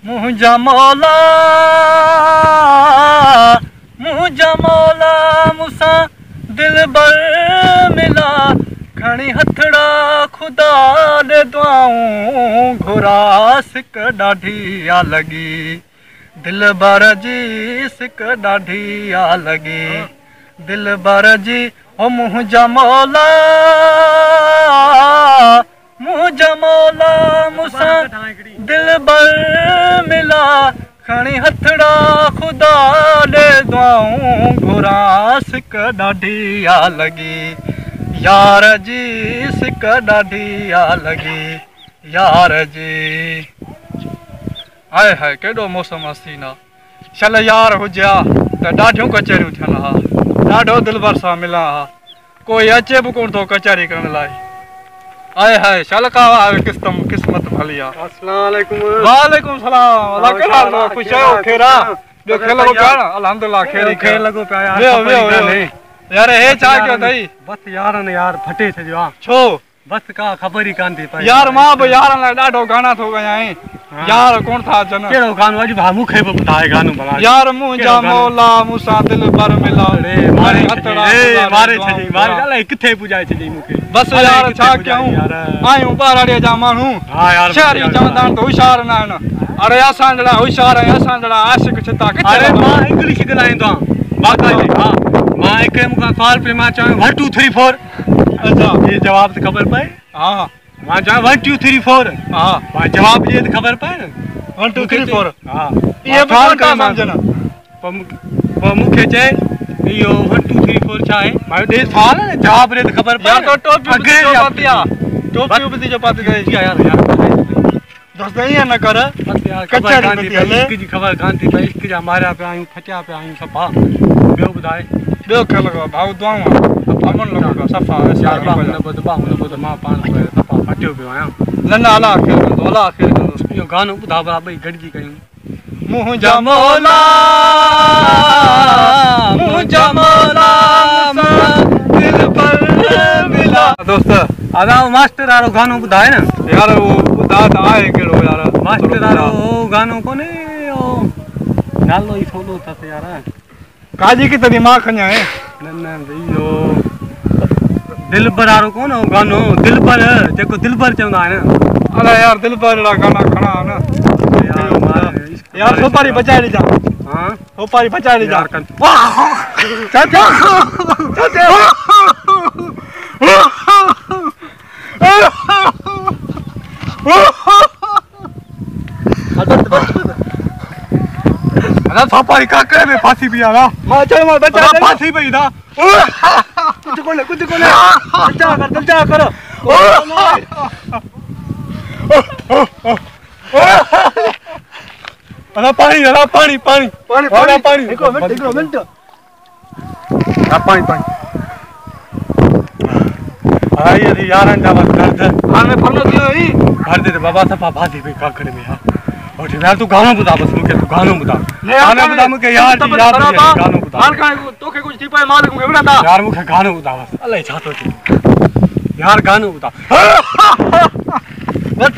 मुझा मौला मुसा दिल बर मिला खणी हथड़ा खुदा दे दुआऊं घुरा सिक ॾाढी आ लगी दिल बर जी सिक ॾाढी आ लगी दिल बर जी ओ मुझा मौला मुसा दिल बर मिला खणी हथड़ा खुदा दे दुआऊं घुरा सिक ॾाढी आ लगी यार जी सिक ॾाढी आ लगी यार जी आए हाय केॾो मौसम हसीन आहे चल यार हुजिया त ॾाढियूं कचहरियूं थियनि हा ॾाढो दिलबर सां मिलां हा कोई अचे बि कोन थो कचहरी करण लाइ आए हाय चल का किस्मत भली आहे अस्सलाम वालेकुम वालेकुम सलाम अल्लाह कहिड़ा हाल अथव ख़ुशि आहियो खेरा ॿियो खेल लॻो पिया न अल्हम्दुलिल्लाह खेल खेल लॻो पिया यार वियो यार हे छा कयो अथई बस यारनि यार फटे छॾियो आहे छो बस का ख़बर ई कान थी पई यार मां बि यारनि लाइ ॾाढो गाना थो ॻायां यार कोन था अचनि कहिड़ो गानो अॼु भाउ मूंखे बि ॿुधाए गानो भला यार मुंहिंजा मौला मूंसां दिल बर मिला मारे छॾी मारे अलाए किथे पुॼाए छॾी मूंखे बस यार छा कयूं आहियूं ॿारड़ीअ जा माण्हू शहरी चवंदा आहिनि त होशियार न आहिनि अरे असां जहिड़ा होशियार आहियूं असां जहिड़ा आशिक छिता अरे मां इंग्लिश ॻाल्हाईंदो आहियां बाक़ाइदे हा मां हिकु मूंखां सवाल पियो मां चवां 1 2 3 4 अच्छा ये जवाब त ख़बर पए हा मां चवां 1 2 3 4 हा मां जवाब ॾिए त ख़बर पए न 1 2 3 4 हा इहे बि कोन था सम्झनि पोइ मूंखे चए इहो 1 2 3 4 छा आहे मां ॾे सवाल न जवाब ॾे त ख़बर पए टोपी जो पाती यार दोस्त ईअं न कर इश्क जी ख़बर कान थी पई इश्क जा मारिया पिया आहियूं फटिया पिया आहियूं सफ़ा ॿियो ॿुधाए ॿियो खेल लॻो भाऊ दुआऊं अमन लॻो सफ़ा मां पाण सफ़ा फटियो पियो आहियां न न अला खेल कंदो अला खेल कंदो इहो गानो ॿुधा भला ॿई गॾिजी कयूं मुंहिंजा मौला दिल पर मिला दोस्त अदा मास्टर वारो गानो ॿुधाए न यार वो ॿुधा त आहे कहिड़ो यार मास्टर वारो गानो कोन्हे नालो ई थोरो अथसि यार काजी की तॾहिं मां खञाए न इहो दिलबर वारो कोन हो गानो दिलबर जेको दिलबर चवंदा आहिनि अरे यार दिलबर जहिड़ा गाना खणा न यार सोपारी बचाए ॾिजां हाँ सोपारी बचाए ॾिजां सोपारी काकरे में फांसी पई आहे मां चयो मां बचा फांसी पई ना कुछ कोने बचा कर अला पानी हिकड़ो मिनट पानी आई यारनि जा बस दर्द हां में फरलो थियो ई दर्द ते बाबा सफा फांसी पई काकरे में हां और यार तू गानो ॿुधा बस मूंखे तू गानो ॿुधा मूंखे यार गानो ॿुधा हाल खां तोखे कुझु थी पए मालिक मूंखे विढ़ंदा यार मूंखे गानो ॿुधा बस अलाए छा थो थिए यार गानो ॿुधा वट